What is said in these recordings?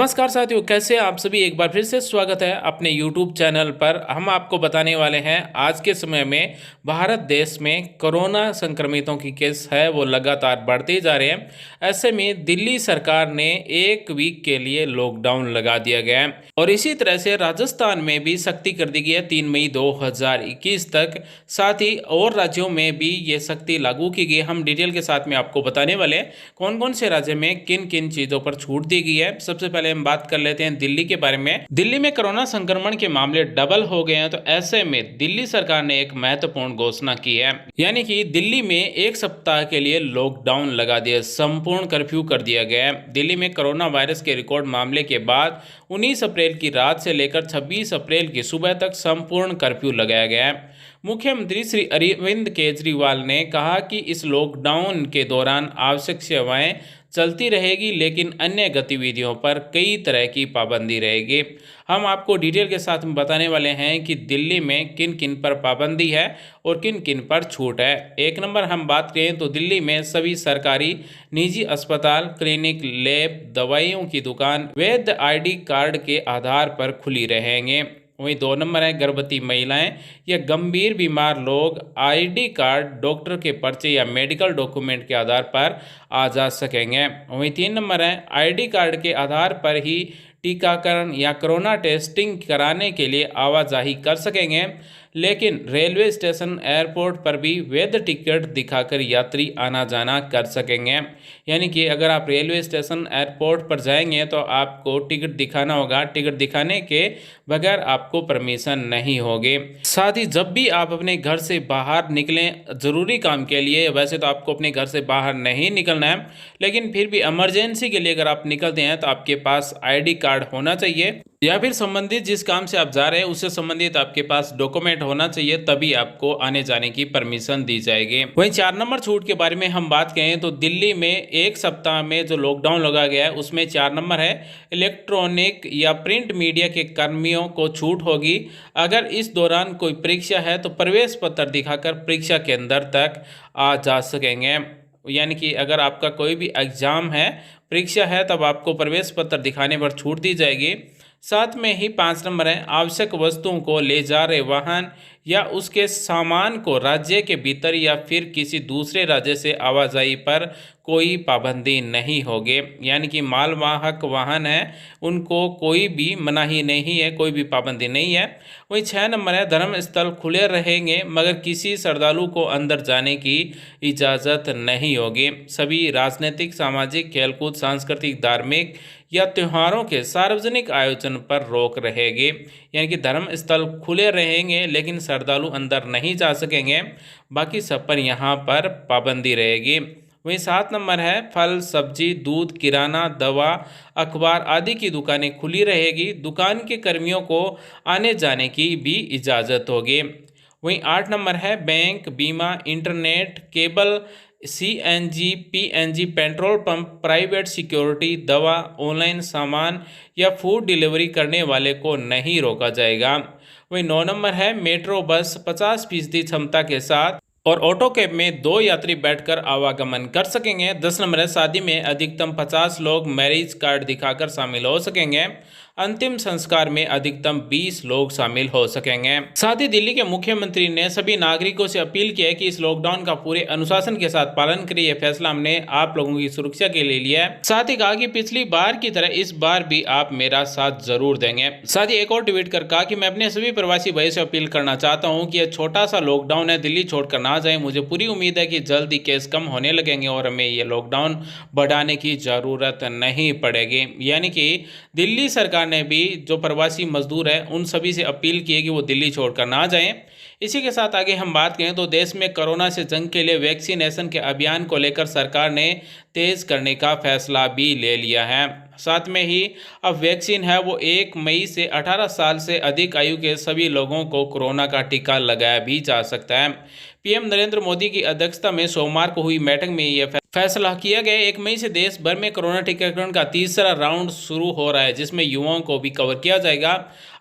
नमस्कार साथियों, कैसे हैं आप सभी। एक बार फिर से स्वागत है अपने YouTube चैनल पर। हम आपको बताने वाले हैं आज के समय में भारत देश में कोरोना संक्रमितों की केस है वो लगातार बढ़ते जा रहे हैं। ऐसे में दिल्ली सरकार ने एक वीक के लिए लॉकडाउन लगा दिया गया है और इसी तरह से राजस्थान में भी सख्ती कर दी गई है 3 मई 2021 तक। साथ ही और राज्यों में भी ये सख्ती लागू की गई है। हम डिटेल के साथ में आपको बताने वाले हैं कौन कौन से राज्य में किन किन चीज़ों पर छूट दी गई है। सबसे पहले हम बात कर लेते हैं दिल्ली के बारे में। दिल्ली में कोरोना संक्रमण के मामले डबल हो गए हैं, तो ऐसे में दिल्ली सरकार ने एक महत्वपूर्ण घोषणा की है, यानी कि दिल्ली में एक सप्ताह के लिए लॉकडाउन लगा दिया, संपूर्ण कर्फ्यू कर दिया गया है। दिल्ली में कोरोना वायरस के रिकॉर्ड मामले के बाद 19 अप्रैल की रात से लेकर 26 अप्रैल की सुबह तक संपूर्ण कर्फ्यू लगाया गया है। मुख्यमंत्री श्री अरविंद केजरीवाल ने कहा कि इस लॉकडाउन के दौरान आवश्यक सेवाएं चलती रहेगी, लेकिन अन्य गतिविधियों पर कई तरह की पाबंदी रहेगी। हम आपको डिटेल के साथ में बताने वाले हैं कि दिल्ली में किन किन पर पाबंदी है और किन किन पर छूट है। एक नंबर हम बात करें तो दिल्ली में सभी सरकारी निजी अस्पताल, क्लिनिक, लैब, दवाइयों की दुकान वैध ID कार्ड के आधार पर खुली रहेंगे। वहीं 2 नंबर है गर्भवती महिलाएं या गंभीर बीमार लोग ID कार्ड, डॉक्टर के पर्चे या मेडिकल डॉक्यूमेंट के आधार पर आ जा सकेंगे। वहीं 3 नंबर है ID कार्ड के आधार पर ही टीकाकरण या कोरोना टेस्टिंग कराने के लिए आवाजाही कर सकेंगे, लेकिन रेलवे स्टेशन, एयरपोर्ट पर भी वैध टिकट दिखाकर यात्री आना जाना कर सकेंगे। यानी कि अगर आप रेलवे स्टेशन, एयरपोर्ट पर जाएंगे तो आपको टिकट दिखाना होगा। टिकट दिखाने के बगैर आपको परमिशन नहीं होगी। साथ ही जब भी आप अपने घर से बाहर निकलें ज़रूरी काम के लिए, वैसे तो आपको अपने घर से बाहर नहीं निकलना है, लेकिन फिर भी इमरजेंसी के लिए अगर आप निकलते हैं तो आपके पास ID कार्ड होना चाहिए या फिर संबंधित जिस काम से आप जा रहे हैं उससे संबंधित आपके पास डॉक्यूमेंट होना चाहिए, तभी आपको आने जाने की परमिशन दी जाएगी। वहीं 4 नंबर छूट के बारे में हम बात करें तो दिल्ली में एक सप्ताह में जो लॉकडाउन लगा गया है उसमें 4 नंबर है इलेक्ट्रॉनिक या प्रिंट मीडिया के कर्मियों को छूट होगी। अगर इस दौरान कोई परीक्षा है तो प्रवेश पत्र दिखाकर परीक्षा केंद्र तक आ जा सकेंगे। यानी कि अगर आपका कोई भी एग्जाम है, परीक्षा है, तब आपको प्रवेश पत्र दिखाने पर छूट दी जाएगी। साथ में ही 5 नंबर है आवश्यक वस्तुओं को ले जा रहे वाहन या उसके सामान को राज्य के भीतर या फिर किसी दूसरे राज्य से आवाजाही पर कोई पाबंदी नहीं होगी। यानी कि मालवाहक वाहन है उनको कोई भी मनाही नहीं है, कोई भी पाबंदी नहीं है। वहीं 6 नंबर है धर्म स्थल खुले रहेंगे मगर किसी श्रद्धालु को अंदर जाने की इजाज़त नहीं होगी। सभी राजनीतिक, सामाजिक, खेलकूद, सांस्कृतिक, धार्मिक या त्योहारों के सार्वजनिक आयोजन पर रोक रहेगी। यानी कि धर्म स्थल खुले रहेंगे लेकिन श्रद्धालु अंदर नहीं जा सकेंगे, बाकी सब पर यहाँ पर पाबंदी रहेगी। वहीं 7 नंबर है फल, सब्जी, दूध, किराना, दवा, अखबार आदि की दुकानें खुली रहेगी। दुकान के कर्मियों को आने जाने की भी इजाज़त होगी। वहीं 8 नंबर है बैंक, बीमा, internet, cable, CNG, PNG, petrol pump, private security, दवा, ऑनलाइन सामान या फूड डिलीवरी करने वाले को नहीं रोका जाएगा। वहीं 9 नंबर है मेट्रो बस 50% क्षमता के साथ और ऑटो कैब में 2 यात्री बैठकर आवागमन कर सकेंगे। 10 नंबर है शादी में अधिकतम 50 लोग मैरिज कार्ड दिखाकर शामिल हो सकेंगे। अंतिम संस्कार में अधिकतम 20 लोग शामिल हो सकेंगे। साथ ही दिल्ली के मुख्यमंत्री ने सभी नागरिकों से अपील की है कि इस लॉकडाउन का पूरे अनुशासन के साथ पालन करें। यह फैसला हमने आप लोगों की सुरक्षा के लिए लिया है। साथ ही कहा कि पिछली बार की तरह इस बार भी आप मेरा साथ जरूर देंगे। साथ ही एक और ट्वीट कर कहा कि मैं अपने सभी प्रवासी भाई से अपील करना चाहता हूँ कि यह छोटा सा लॉकडाउन है, दिल्ली छोड़कर ना जाए। मुझे पूरी उम्मीद है कि जल्द ही केस कम होने लगेंगे और हमें ये लॉकडाउन बढ़ाने की जरूरत नहीं पड़ेगी। यानी कि दिल्ली सरकार ने भी जो प्रवासी मजदूर हैं उन सभी से अपील की है कि वो दिल्ली छोड़कर ना जाएं। इसी के साथ आगे हम बात करें तो देश में कोरोना से जंग के लिए वैक्सीनेशन के अभियान को लेकर सरकार ने तेज करने का फैसला भी ले लिया है। साथ में ही अब वैक्सीन है वो 1 मई से 18 साल से अधिक आयु के सभी लोगों को कोरोना का टीका लगाया भी जा सकता है। PM नरेंद्र मोदी की अध्यक्षता में सोमवार को हुई बैठक में यह फैसला किया गया 1 मई से देश भर में कोरोना टीकाकरण का तीसरा राउंड शुरू हो रहा है, जिसमें युवाओं को भी कवर किया जाएगा।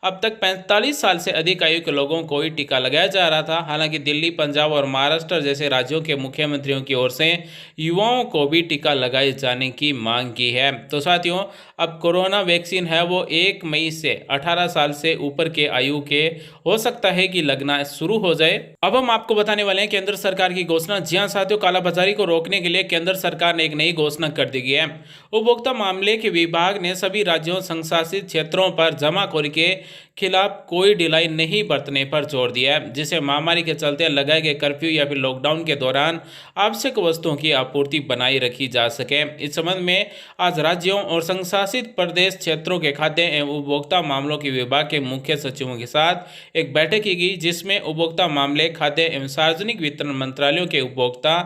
अब तक 45 साल से अधिक आयु के लोगों को ही टीका लगाया जा रहा था। हालांकि दिल्ली, पंजाब और महाराष्ट्र जैसे राज्यों के मुख्यमंत्रियों की ओर से युवाओं को भी टीका लगाए जाने की मांग की है। तो साथियों, अब कोरोना वैक्सीन है वो 1 मई से 18 साल से ऊपर के आयु के हो सकता है कि लगना शुरू हो जाए। अब हम आपको बताने वाले हैं केंद्र सरकार की घोषणा। जी हां साथियों, कालाबाजारी को रोकने के लिए केंद्र सरकार ने एक नई घोषणा कर दी है। उपभोक्ता मामले के विभाग ने सभी राज्यों, संघ शासित क्षेत्रों पर जमाखोरी के खिलाफ कोई ढिलाई नहीं बरतने पर जोर दिया है, जिसे महामारी के चलते लगाए गए कर्फ्यू या फिर लॉकडाउन के दौरान आवश्यक वस्तुओं की आपूर्ति बनाई रखी जा सके। इस संबंध में आज राज्यों और संघ शासित प्रदेश क्षेत्रों के खाद्य एवं उपभोक्ता मामलों के विभाग के मुख्य सचिवों के साथ एक बैठक की गई, जिसमें उपभोक्ता मामले, खाद्य एवं सार्वजनिक वितरण मंत्रालयों के उपभोक्ता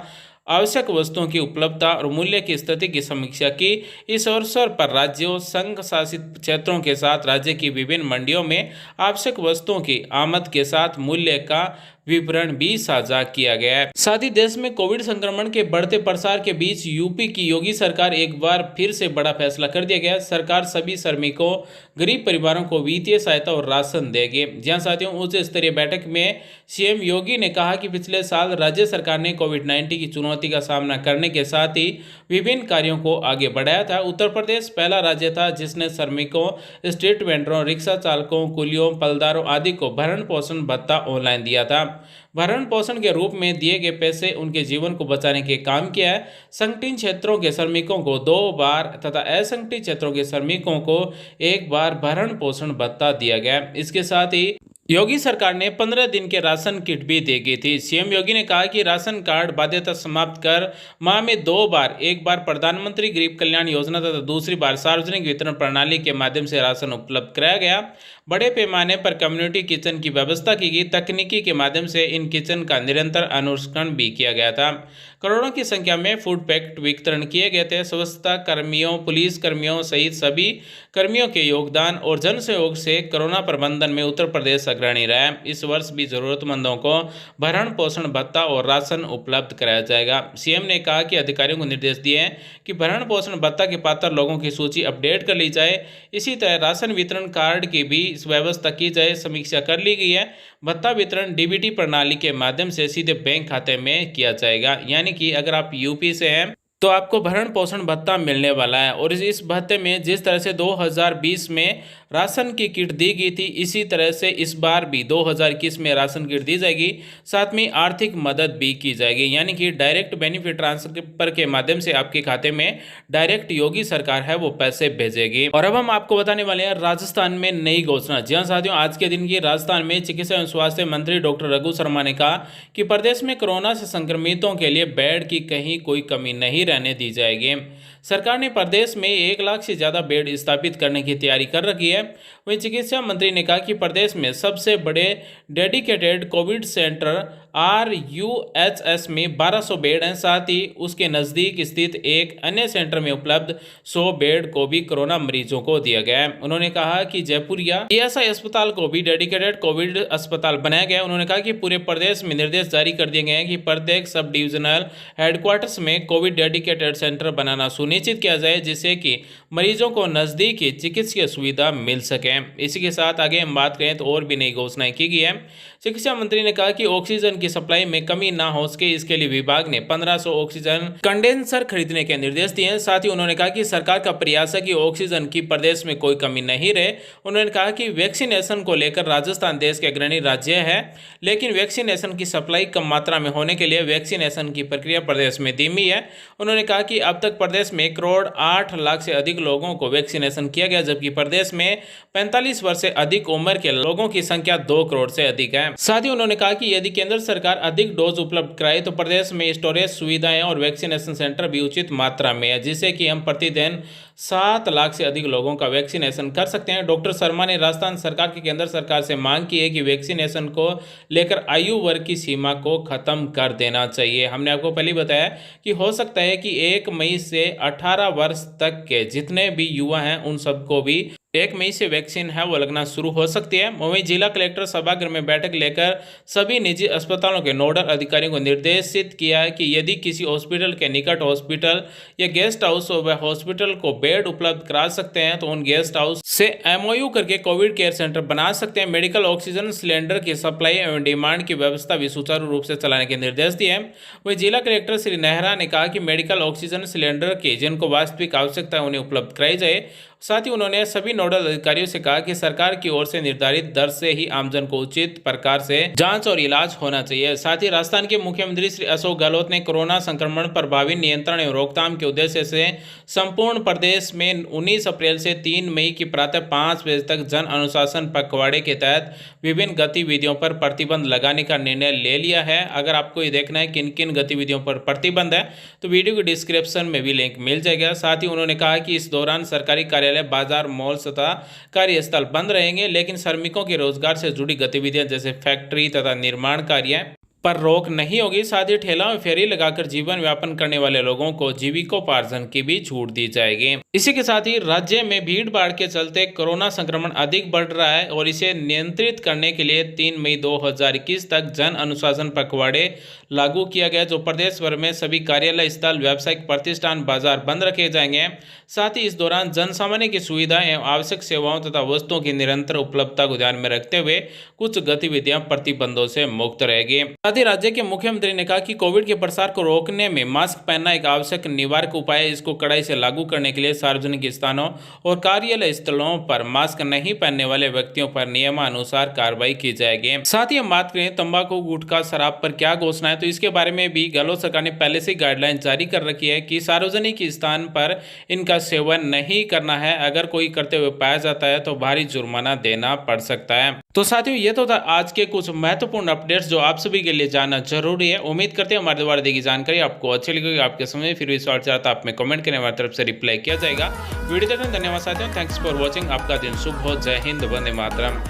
आवश्यक वस्तुओं की उपलब्धता और मूल्य की स्थिति की समीक्षा की। इस अवसर पर राज्यों, संघ शासित क्षेत्रों के साथ राज्य की विभिन्न मंडियों में आवश्यक वस्तुओं की आमद के साथ मूल्य का विवरण भी साझा किया गया है। साथ ही देश में कोविड संक्रमण के बढ़ते प्रसार के बीच यूपी की योगी सरकार एक बार फिर से बड़ा फैसला कर दिया गया। सरकार सभी श्रमिकों, गरीब परिवारों को वित्तीय सहायता और राशन देगी। जहां साथियों, उच्च स्तरीय बैठक में सीएम योगी ने कहा कि पिछले साल राज्य सरकार ने कोविड-19 की चुनौती का सामना करने के साथ ही विभिन्न कार्यों को आगे बढ़ाया था। उत्तर प्रदेश पहला राज्य था जिसने श्रमिकों, स्ट्रीट वेंडरों, रिक्शा चालकों, कुलियों, पलदारों आदि को भरण पोषण भत्ता ऑनलाइन दिया था। भरण पोषण के रूप में दिए गए पैसे उनके जीवन को बचाने के काम किया है। संगठित क्षेत्रों के श्रमिकों को 2 बार तथा असंगठित क्षेत्रों के श्रमिकों को 1 बार भरण पोषण भत्ता दिया गया। इसके साथ ही योगी सरकार ने 15 दिन के राशन किट भी दे दी थी। सीएम योगी ने कहा कि राशन कार्ड बाध्यता समाप्त कर माह में 2 बार, एक बार प्रधानमंत्री गरीब कल्याण योजना तथा दूसरी बार सार्वजनिक वितरण प्रणाली के माध्यम से राशन उपलब्ध कराया गया। बड़े पैमाने पर कम्युनिटी किचन की व्यवस्था की गई। तकनीकी के माध्यम से इन किचन का निरंतर अनुष्ठान भी किया गया था। करोड़ों की संख्या में फूड पैकेट वितरण किए गए थे। स्वच्छता कर्मियों, पुलिस कर्मियों सहित सभी कर्मियों के योगदान और जन सहयोग से कोरोना प्रबंधन में उत्तर प्रदेश अग्रणी रहा है। इस वर्ष भी जरूरतमंदों को भरण पोषण भत्ता और राशन उपलब्ध कराया जाएगा। सीएम ने कहा कि अधिकारियों को निर्देश दिए हैं कि भरण पोषण भत्ता के पात्र लोगों की सूची अपडेट कर ली जाए। इसी तरह राशन वितरण कार्ड की भी व्यवस्था की जाए। समीक्षा कर ली गई है। भत्ता वितरण डीबीटी प्रणाली के माध्यम से सीधे बैंक खाते में किया जाएगा। यानी कि अगर आप यूपी से हैं तो आपको भरण पोषण भत्ता मिलने वाला है। और इस भत्ते में जिस तरह से 2020 में राशन की किट दी गई थी, इसी तरह से इस बार भी 2021 में राशन किट दी जाएगी। साथ में आर्थिक मदद भी की जाएगी, यानी कि डायरेक्ट बेनिफिट ट्रांसफर के माध्यम से आपके खाते में डायरेक्ट योगी सरकार है वो पैसे भेजेगी। और अब हम आपको बताने वाले हैं राजस्थान में नई घोषणा। जी हाँ साथियों, आज के दिन की राजस्थान में चिकित्सा एवं स्वास्थ्य मंत्री डॉक्टर रघु शर्मा ने कहा कि प्रदेश में कोरोना से संक्रमितों के लिए बेड की कहीं कोई कमी नहीं रहने दी जाएगी। सरकार ने प्रदेश में 1 लाख से ज़्यादा बेड स्थापित करने की तैयारी कर रखी है। वहीं चिकित्सा मंत्री ने कहा कि प्रदेश में सबसे बड़े डेडिकेटेड कोविड सेंटर RUHS में 1200 बेड हैं। साथ ही उसके नज़दीक स्थित एक अन्य सेंटर में उपलब्ध 100 बेड को भी कोरोना मरीजों को दिया गया है। उन्होंने कहा कि जयपुरिया ESI अस्पताल को भी डेडिकेटेड कोविड अस्पताल बनाया गया है। उन्होंने कहा कि पूरे प्रदेश में निर्देश जारी कर दिए गए हैं कि प्रत्येक सब डिविजनल हेडक्वार्टर्स में कोविड डेडिकेटेड सेंटर बनाना सुनिश्चित किया जाए, जिससे कि मरीजों को नज़दीकी चिकित्सीय सुविधा मिल सके। इसी के साथ आगे हम बात करें तो और भी नई घोषणाएं की गई है। चिकित्सा मंत्री ने कहा कि ऑक्सीजन की सप्लाई में कमी ना हो सके, इसके लिए विभाग ने 1500 ऑक्सीजन कंडेंसर खरीदने के निर्देश दिए हैं। साथ ही उन्होंने कहा कि सरकार का प्रयास है कि ऑक्सीजन की प्रदेश में कोई कमी नहीं रहे। उन्होंने कहा कि वैक्सीनेशन को लेकर राजस्थान देश के अग्रणी राज्य है, लेकिन वैक्सीनेशन की सप्लाई कम मात्रा में होने के लिए वैक्सीनेशन की प्रक्रिया प्रदेश में धीमी है। उन्होंने कहा कि अब तक प्रदेश में 1 करोड़ 8 लाख से अधिक लोगों को वैक्सीनेशन किया गया, जबकि प्रदेश में 45 वर्ष से अधिक उम्र के लोगों की संख्या 2 करोड़ से अधिक है। साथ ही उन्होंने कहा कि यदि केंद्र सरकार अधिक डोज उपलब्ध कराए तो प्रदेश में स्टोरेज सुविधाएं और वैक्सीनेशन सेंटर भी उचित मात्रा में है, जिससे कि हम प्रतिदिन 7 लाख से अधिक लोगों का वैक्सीनेशन कर सकते हैं। डॉक्टर शर्मा ने राजस्थान सरकार की केंद्र सरकार से मांग की है कि वैक्सीनेशन को लेकर आयु वर्ग की सीमा को खत्म कर देना चाहिए। हमने आपको पहले बताया कि हो सकता है कि 1 मई से 18 वर्ष तक के जितने भी युवा हैं उन सबको भी 1 मई से वैक्सीन है वो लगना शुरू हो सकती है। वहीं जिला कलेक्टर सभागृह में बैठक लेकर सभी निजी अस्पतालों के नोडल अधिकारियों को निर्देशित किया है कि यदि किसी हॉस्पिटल के निकट हॉस्पिटल या गेस्ट हाउस हो वह हॉस्पिटल को बेड उपलब्ध करा सकते हैं तो उन गेस्ट हाउस से एमओयू करके कोविड केयर सेंटर बना सकते हैं। मेडिकल ऑक्सीजन सिलेंडर की सप्लाई एवं डिमांड की व्यवस्था भी सुचारू रूप से चलाने के निर्देश दिए। वहीं जिला कलेक्टर श्री नेहरा ने कहा कि मेडिकल ऑक्सीजन सिलेंडर की जिनको वास्तविक आवश्यकता है उन्हें उपलब्ध कराई जाए। साथ ही उन्होंने सभी नोडल अधिकारियों से कहा कि सरकार की ओर से निर्धारित दर से ही आमजन को उचित प्रकार से जांच और इलाज होना चाहिए। साथ ही राजस्थान के मुख्यमंत्री श्री अशोक गहलोत ने कोरोना संक्रमण पर प्रभावी नियंत्रण एवं रोकथाम के उद्देश्य से संपूर्ण प्रदेश में 19 अप्रैल से 3 मई की प्रातः 5 बजे तक जन अनुशासन पखवाड़े के तहत विभिन्न गतिविधियों पर प्रतिबंध लगाने का निर्णय ले लिया है। अगर आपको ये देखना है किन किन गतिविधियों पर प्रतिबंध है तो वीडियो के डिस्क्रिप्शन में भी लिंक मिल जाएगा। साथ ही उन्होंने कहा कि इस दौरान सरकारी कार्यालय, बाजार, मॉल तथा कार्यस्थल बंद रहेंगे, लेकिन श्रमिकों के रोजगार से जुड़ी गतिविधियां जैसे फैक्ट्री तथा निर्माण कार्य पर रोक नहीं होगी। साथ ही ठेला में फेरी लगाकर जीवन यापन करने वाले लोगों को जीविकोपार्जन की भी छूट दी जाएगी। इसी के साथ ही राज्य में भीड़ भाड़ के चलते कोरोना संक्रमण अधिक बढ़ रहा है और इसे नियंत्रित करने के लिए 3 मई 2021 तक जन अनुशासन पखवाड़े लागू किया गया, जो प्रदेश भर में सभी कार्यालय स्थल, व्यावसायिक प्रतिष्ठान, बाजार बंद रखे जाएंगे। साथ ही इस दौरान जन सामान्य की सुविधा एवं आवश्यक सेवाओं तथा वस्तुओं की निरंतर उपलब्धता को ध्यान में रखते हुए कुछ गतिविधियां प्रतिबंधों से मुक्त रहेगी। साथ ही राज्य के मुख्यमंत्री ने कहा कि कोविड के प्रसार को रोकने में मास्क पहनना एक आवश्यक निवारक उपाय है। इसको कड़ाई से लागू करने के लिए सार्वजनिक स्थानों और कार्यालय स्थलों पर मास्क नहीं पहनने वाले व्यक्तियों पर नियमानुसार कार्रवाई की जाएगी। साथ ही हम बात करें तंबाकू, गुटखा, शराब पर क्या घोषणा है तो इसके बारे में भी गहलोत सरकार ने पहले से गाइडलाइन जारी कर रखी है कि सार्वजनिक स्थान पर इनका सेवन नहीं करना है। अगर कोई करते हुए पाया जाता है तो भारी जुर्माना देना पड़ सकता है। तो साथियों, ये तो था आज के कुछ महत्वपूर्ण अपडेट्स जो आप सभी के लिए जानना जरूरी है। उम्मीद करते हैं हमारे द्वारा दी गई जानकारी आपको अच्छी लगेगी। आपके समय फिर भी सवाल चाहता आप में कमेंट करने हमारी तरफ से रिप्लाई किया जाएगा। वीडियो देखने धन्यवाद साथियों। Thanks for watching. आपका दिन शुभ हो। जय हिंद, वंदे मातरम।